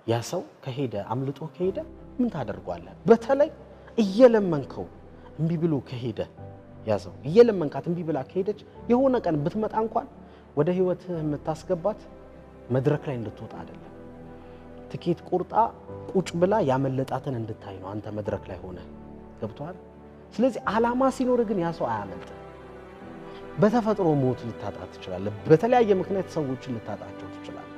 ያ ሰው ከሄደ አምልጦ ከሄደ ምን ታደርጓለህ? በተለይ እየለመንከው እምቢ ብሎ ከሄደ ያ ሰው እየለመንካት እምቢ ብላ ከሄደች የሆነ ቀን ብትመጣ እንኳን ወደ ህይወትህ የምታስገባት መድረክ ላይ እንድትወጣ አይደለም። ትኬት ቁርጣ ቁጭ ብላ ያመለጣትን እንድታይ ነው አንተ መድረክ ላይ ሆነ። ገብቷል? ስለዚህ ዓላማ ሲኖር ግን ያ ሰው አያመልጥም። በተፈጥሮ ሞት ልታጣ ትችላለህ። በተለያየ ምክንያት ሰዎችን ልታጣቸው ትችላለህ።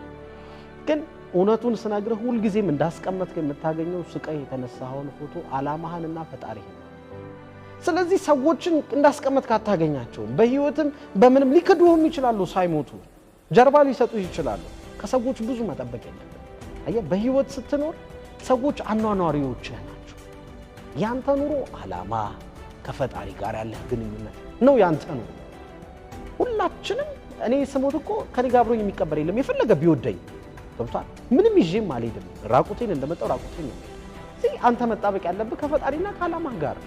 ግን እውነቱን ስነግርህ ሁሉ ጊዜም እንዳስቀመጥከው የምታገኘው ስቀህ የተነሳኸውን ፎቶ ዓላማህንና ፈጣሪህን። ስለዚህ ሰዎችን እንዳስቀመጥክ አታገኛቸውም። በህይወትም በምንም ሊክዱህም ይችላሉ። ሳይሞቱ ጀርባ ሊሰጡ ይችላሉ። ከሰዎች ብዙ መጠበቅ የለም። አየህ፣ በህይወት ስትኖር ሰዎች አኗኗሪዎችህ ናቸው። ያንተ ኑሮ ዓላማ ከፈጣሪ ጋር ያለህ ግንኙነት ነው ያንተ ኑሮ። ሁላችንም እኔ ስሞት እኮ ከኔ ጋር አብሮኝ የሚቀበር የለም። የፈለገ ቢወደኝ ገብቷል። ምንም ይዤም አልሄድም። ራቁቴን እንደመጣው ራቁቴን ነው። ስለዚህ አንተ መጣበቅ ያለብህ ከፈጣሪና ከዓላማህ ጋር።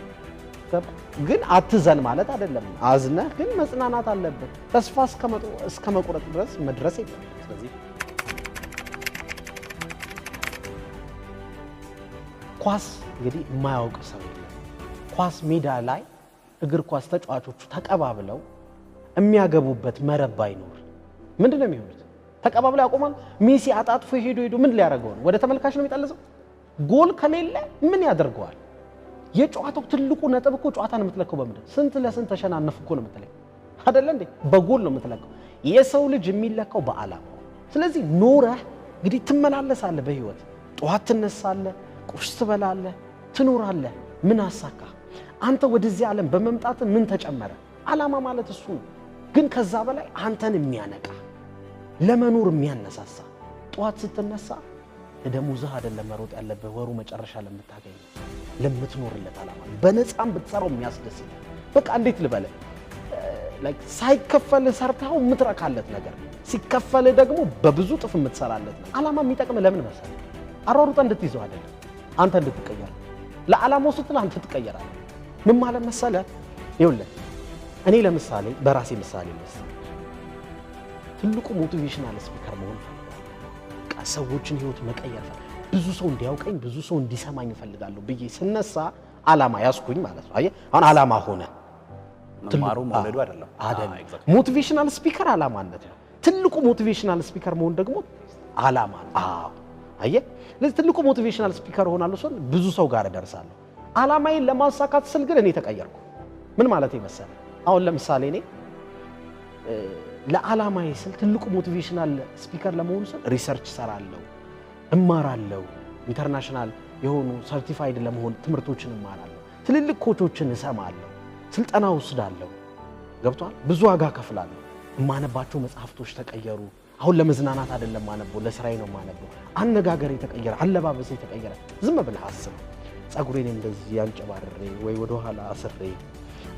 ግን አትዘን ማለት አይደለም። አዝነህ ግን መጽናናት አለብህ። ተስፋ እስከ መቁረጥ ድረስ መድረስ የለም። ስለዚህ ኳስ እንግዲህ የማያውቅ ሰው የለም። ኳስ ሜዳ ላይ እግር ኳስ ተጫዋቾቹ ተቀባብለው የሚያገቡበት መረብ ባይኖር ምንድነው የሚሆኑት? ተቀባብለው ያቆማል። ሜሲ አጣጥፎ ሄዶ ምን ሊያደርገው ነው? ወደ ተመልካች ነው የሚጠልዘው። ጎል ከሌለ ምን ያደርገዋል? የጨዋታው ትልቁ ነጥብ እኮ ጨዋታን የምትለካው በምንድን? ስንት ለስንት ተሸናነፉ እኮ ነው የምትለካው አይደለ እንዴ? በጎል ነው የምትለካው። የሰው ልጅ የሚለካው በዓላማው። ስለዚህ ኖረህ እንግዲህ ትመላለሳለህ በህይወት። ጠዋት ትነሳለህ፣ ቁርስ ትበላለህ፣ ትኖራለህ። ምን አሳካ? አንተ ወደዚህ ዓለም በመምጣት ምን ተጨመረ? ዓላማ ማለት እሱ ነው። ግን ከዛ በላይ አንተን የሚያነቃ ለመኖር የሚያነሳሳ ጠዋት ስትነሳ ለደሞዝህ አይደለም መሮጥ ያለብህ፣ ወሩ መጨረሻ ለምታገኘው ለምትኖርለት ዓላማ በነፃም ብትሰራው የሚያስደስት በቃ እንዴት ልበልህ ላይክ ሳይከፈል ሰርታው የምትረካለት ነገር ሲከፈል ደግሞ በብዙ ጥፍ የምትሰራለት ነው። ዓላማ የሚጠቅም ለምን መሰለህ? አሯሩጠህ እንድትይዘው አይደለም፣ አንተ እንድትቀየር። ለዓላማው ስትል አንተ ትቀየራለህ። ምን ማለት መሰለህ? ይኸውልህ እኔ ለምሳሌ በራሴ ምሳሌ ትልቁ ሞቲቬሽናል ስፒከር መሆን ፈልጋለሁ። ሰዎችን ህይወት መቀየር ፈልጋለሁ። ብዙ ሰው እንዲያውቀኝ፣ ብዙ ሰው እንዲሰማኝ ፈልጋለሁ ብዬ ስነሳ ዓላማ ያስኩኝ ማለት ነው። አየህ አሁን ዓላማ ሆነ ተማሩ መውለዱ አይደለም። ሞቲቬሽናል ስፒከር ዓላማነት ነው። ትልቁ ሞቲቬሽናል ስፒከር መሆን ደግሞ ዓላማ ነው። አየህ ለዚህ ትልቁ ሞቲቬሽናል ስፒከር ሆናለሁ ስል ብዙ ሰው ጋር እደርሳለሁ። ዓላማዬን ለማሳካት ስል ግን እኔ ተቀየርኩ። ምን ማለት ይመስላል? አሁን ለምሳሌ እኔ ለዓላማዬ ስል ትልቁ ሞቲቬሽናል ስፒከር ለመሆን ስል ሪሰርች ሰራለሁ፣ እማራለሁ፣ ኢንተርናሽናል የሆኑ ሰርቲፋይድ ለመሆን ትምህርቶችን እማራለሁ፣ ትልልቅ ኮቾችን እሰማለሁ፣ ስልጠና ወስዳለሁ። ገብቷል? ብዙ ዋጋ ከፍላለሁ። የማነባቸው መጽሐፍቶች ተቀየሩ። አሁን ለመዝናናት አይደለም ማነበው፣ ለስራዬ ነው ማነበው። አነጋገሬ ተቀየረ፣ አለባበሴ ተቀየረ። ዝም ብለህ አስብ። ጸጉሬን እንደዚህ ያንጨባርሬ ወይ ወደ ኋላ አስሬ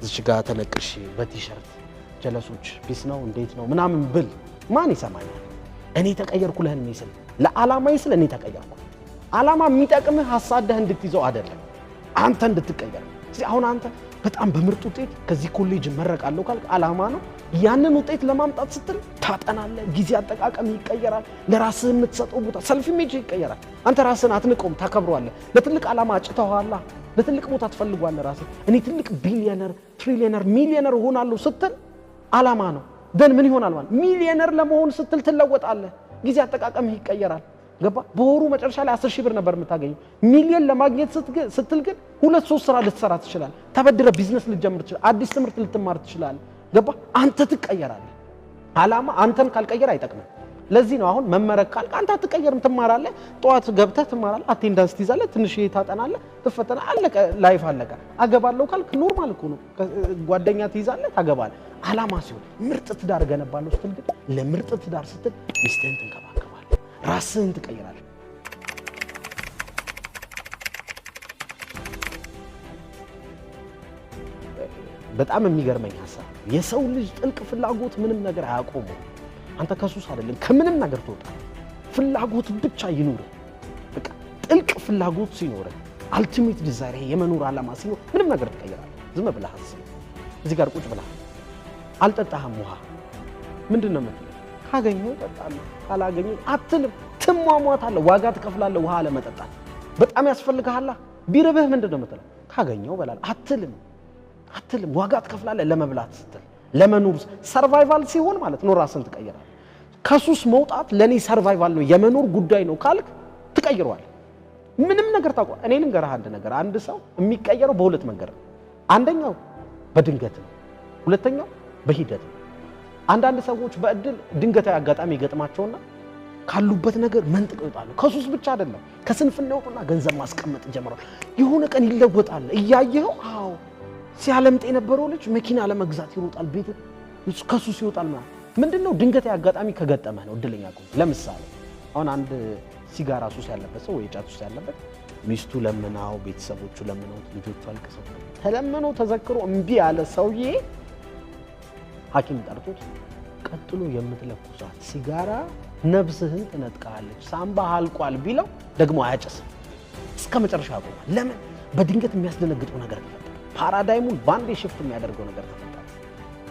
እዚች ጋር ተነቅሼ በቲሸርት ጀለሶች ፒስ ነው እንዴት ነው ምናምን ብል ማን ይሰማኛል? እኔ ተቀየርኩ ለህልሜ ስል ለዓላማዬ ስል እኔ ተቀየርኩ። ዓላማ የሚጠቅምህ ሐሳብህ እንድትይዘው አይደለም፣ አንተ እንድትቀየር። ስለዚህ አሁን አንተ በጣም በምርጥ ውጤት ከዚህ ኮሌጅ መረቃለሁ ካልክ ዓላማ ነው። ያንን ውጤት ለማምጣት ስትል ታጠናለህ፣ ጊዜ አጠቃቀም ይቀየራል፣ ለራስህ የምትሰጠው ቦታ ሰልፍ ኢሜጅ ይቀየራል። አንተ ራስህን አትንቀውም፣ ታከብረዋለህ። ለትልቅ ዓላማ አጭተዋላ፣ ለትልቅ ቦታ ትፈልጓለህ ራስህ። እኔ ትልቅ ቢሊዮነር፣ ትሪሊዮነር፣ ሚሊዮነር እሆናለሁ ስትል ዓላማ ነው። ደን ምን ይሆናል ማለት ሚሊዮነር ለመሆን ስትል ትለወጣለህ፣ ጊዜ አጠቃቀምህ ይቀየራል። ገባ? በወሩ መጨረሻ ላይ 10,000 ብር ነበር የምታገኘው። ሚሊዮን ለማግኘት ስትል ግን 2-3 ስራ ልትሰራ ትችላለህ። ተበድረ ቢዝነስ ልትጀምር ትችላለህ። አዲስ ትምህርት ልትማር ትችላለህ። ገባ? አንተ ትቀየራለህ። ዓላማ አንተን ካልቀየር አይጠቅምም። ለዚህ ነው አሁን መመረቅ ካልክ አንተ አትቀየርም፣ ትማራለህ። ጠዋት ገብተህ ትማራለህ፣ አቴንዳንስ ትይዛለህ፣ ትንሽ ታጠናለህ፣ ትፈተናለህ፣ አለቀ፣ ላይፍ አለቀ። አገባለሁ ካልክ ኖርማል እኮ ነው። ጓደኛ ትይዛለህ፣ ታገባለህ። ዓላማ ሲሆን ምርጥ ትዳር ገነባለሁ ስትል ግን ለምርጥ ትዳር ስትል ሚስትህን ትንከባከባለህ፣ ራስህን ትቀይራለህ። በጣም የሚገርመኝ ሐሳብ የሰው ልጅ ጥልቅ ፍላጎት ምንም ነገር አያቆመው። አንተ ከሱስ አይደለም ከምንም ነገር ትወጣለህ። ፍላጎት ብቻ ይኑር። በቃ ጥልቅ ፍላጎት ሲኖር አልቲሜት ዲዛይር የመኖር ዓላማ ሲኖር ምንም ነገር ትቀይራለህ። ዝም ብለህ አስብ። እዚህ ጋር ቁጭ ብለህ አልጠጣህም ውሃ ምንድነው የምትለው? ካገኘው እጠጣለሁ ካላገኘው አትልም። ትሟሟታለህ፣ ዋጋ ትከፍላለህ። ውሃ ለመጠጣት በጣም ያስፈልግሃል። ቢርብህ ምንድን ነው የምትለው? ካገኘው እበላለሁ አትልም። ዋጋ ትከፍላለህ ለመብላት ስትል፣ ለመኖር ሰርቫይቫል ሲሆን ማለት ነው ራስን ትቀይራለህ። ከሱስ መውጣት ለኔ ሰርቫይቫል ነው የመኖር ጉዳይ ነው ካልክ ትቀይረዋለህ። ምንም ነገር ታውቀው። እኔ ልንገርህ አንድ ነገር፣ አንድ ሰው የሚቀየረው በሁለት መንገድ ነው። አንደኛው በድንገት ነው፣ ሁለተኛው በሂደት ነው። አንዳንድ ሰዎች በእድል ድንገታዊ አጋጣሚ ይገጥማቸውና ካሉበት ነገር መንጥቀው ይወጣሉ። ከሱስ ብቻ አይደለም፣ ከስንፍና ይወጡና ገንዘብ ማስቀመጥ ጀምረዋል። የሆነ ቀን ይለወጣል። እያየኸው አዎ ሲያለምጥ የነበረው ልጅ መኪና ለመግዛት ይሮጣል፣ ቤት ከሱስ ይወጣል። ምንድነው ድንገታዊ አጋጣሚ ከገጠመህ ነው እድለኛ ከሆነ። ለምሳሌ አሁን አንድ ሲጋራ ሱስ ያለበት ሰው ወይ ጫት ሱስ ያለበት ሚስቱ ለምናው፣ ቤተሰቦቹ ለምነው፣ ልጆቹ አልቅሰው ተለምኖ ተዘክሮ እምቢ ያለ ሰውዬ ሐኪም ጠርቶት ቀጥሎ የምትለኩሳት ሲጋራ ነፍስህን ትነጥቃለች፣ ሳምባህ አልቋል ቢለው ደግሞ አያጨስም። እስከ መጨረሻ ያቆማል። ለምን? በድንገት የሚያስደነግጠው ነገር ተፈጠረ። ፓራዳይሙን ባንዴ ሽፍት የሚያደርገው ነገር ተፈጠረ።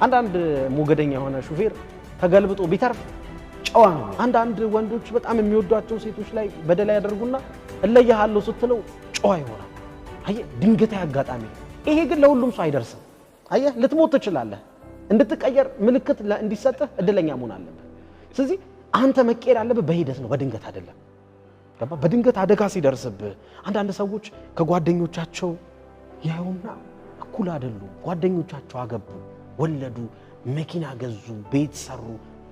አንዳንድ ሞገደኛ የሆነ ሹፌር ተገልብጦ ቢተርፍ ጨዋ ነው። አንዳንድ ወንዶች በጣም የሚወዷቸው ሴቶች ላይ በደል ያደርጉና እለያለሁ ስትለው ጨዋ ይሆናል። አየህ፣ ድንገታዊ አጋጣሚ። ይሄ ግን ለሁሉም ሰው አይደርስም። አየህ፣ ልትሞት ትችላለህ። እንድትቀየር ምልክት እንዲሰጥህ እድለኛ መሆን አለብህ። ስለዚህ አንተ መቀየር ያለብህ በሂደት ነው፣ በድንገት አይደለም። ገባ? በድንገት አደጋ ሲደርስብህ አንዳንድ ሰዎች ከጓደኞቻቸው ያዩና እኩል አይደሉም። ጓደኞቻቸው አገቡ፣ ወለዱ፣ መኪና ገዙ፣ ቤት ሰሩ፣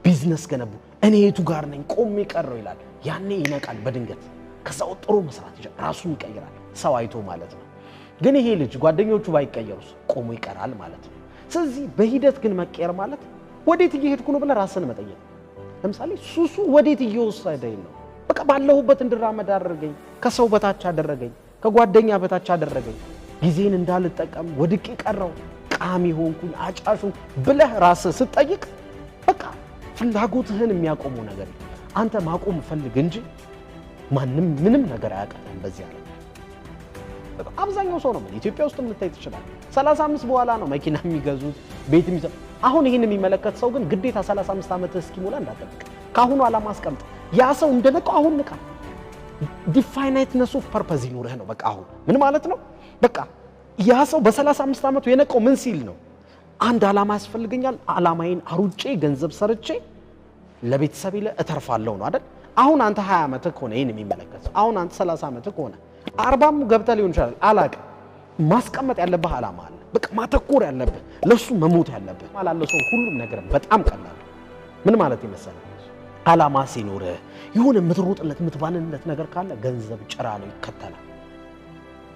ቢዝነስ ገነቡ። እኔ የቱ ጋር ነኝ? ቆሜ ቀረው ይላል። ያኔ ይነቃል በድንገት። ከዛ ወጥሮ መስራት ይጀምራል፣ ራሱን ይቀይራል፣ ሰው አይቶ ማለት ነው። ግን ይሄ ልጅ ጓደኞቹ ባይቀየሩስ ቆሞ ይቀራል ማለት ነው። ስለዚህ በሂደት ግን መቀየር ማለት ወዴት እየሄድኩ ነው ብለህ ራስን መጠየቅ። ለምሳሌ ሱሱ ወዴት እየወሰደኝ ነው? በቃ ባለሁበት እንድራመድ አደረገኝ፣ ከሰው በታች አደረገኝ፣ ከጓደኛ በታች አደረገኝ፣ ጊዜን እንዳልጠቀም ወድቄ ቀረው፣ ቃሚ ሆንኩኝ፣ አጫሹ ብለህ ራስህ ስትጠይቅ በቃ ፍላጎትህን የሚያቆመው ነገር አንተ ማቆም ፈልግ እንጂ ማንም ምንም ነገር አያቀተም። በዚህ አለ አብዛኛው ሰው ነው ኢትዮጵያ ውስጥ ልታይ ትችላለህ። 35 በኋላ ነው መኪና የሚገዙት፣ ቤት የሚሰጥ። አሁን ይሄን የሚመለከት ሰው ግን ግዴታ 35 ዓመት እስኪሞላ እንዳትጠብቅ። ካሁኑ ዓላማ አስቀምጥ። ያ ሰው እንደነቀው አሁን ንቃ። ዲፋይናይትነስ ኦፍ ፐርፐዝ ይኑርህ ነው። በቃ አሁን ምን ማለት ነው? በቃ ያ ሰው በ35 ዓመቱ የነቀው ምን ሲል ነው? አንድ ዓላማ ያስፈልገኛል፣ ዓላማዬን አሩጬ ገንዘብ ሰርቼ ለቤተሰቤ እተርፋለሁ ነው አይደል? አሁን አንተ 20 ዓመት ከሆነ ይሄን የሚመለከት ሰው አሁን አንተ 30 ዓመት ከሆነ 40 ገብተህ ሊሆን ይችላል፣ አላውቅም። ማስቀመጥ ያለብህ ዓላማ አለ። በቃ ማተኮር ያለብህ ለሱ መሞት ያለብህ ማለት ሰው ሁሉም ነገር በጣም ቀላል። ምን ማለት ይመስላል? ዓላማ ሲኖርህ የሆነ የምትሮጥለት የምትባንለት ነገር ካለ ገንዘብ ጭራ ነው ይከተላል።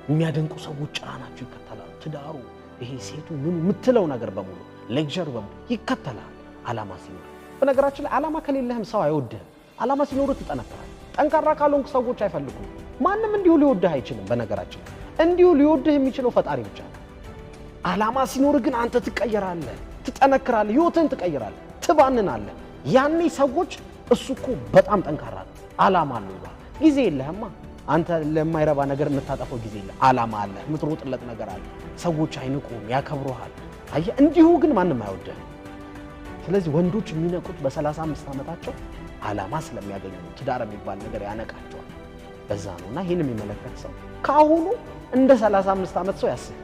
የሚያደንቁ ሰዎች ጭራ ናቸው ይከተላሉ። ትዳሩ፣ ይሄ ሴቱ ምን የምትለው ነገር በሙሉ ሌክቸር በሙሉ ይከተላል ዓላማ ሲኖር። በነገራችን ላይ ዓላማ ከሌለህም ሰው አይወድህም። ዓላማ ሲኖርህ ትጠነክራለህ። ጠንካራ ካልሆንክ ሰዎች አይፈልጉም። ማንም እንዲሁ ሊወድህ አይችልም። በነገራችን እንዲሁ ሊወድህ የሚችለው ፈጣሪ ብቻ ነው። ዓላማ ሲኖርህ ግን አንተ ትቀየራለህ፣ ትጠነክራለህ፣ ህይወትህን ትቀይራለህ፣ ትባንናለህ። ያኔ ሰዎች እሱ እኮ በጣም ጠንካራ ነው ዓላማ አለው ይላል። ጊዜ የለህማ አንተ ለማይረባ ነገር የምታጠፈው ጊዜ የለህ። ዓላማ አለ፣ የምትሮጥለት ነገር አለ። ሰዎች አይንቁም፣ ያከብሩሃል። አየህ፣ እንዲሁ ግን ማንም አይወድህም። ስለዚህ ወንዶች የሚነቁት በ35 ዓመታቸው ዓላማ ስለሚያገኙ ነው። ትዳር የሚባል ነገር ያነቃቸዋል። በዛ ነውና ይህን የሚመለከት ሰው ከአሁኑ እንደ 35 ዓመት ሰው ያስብ።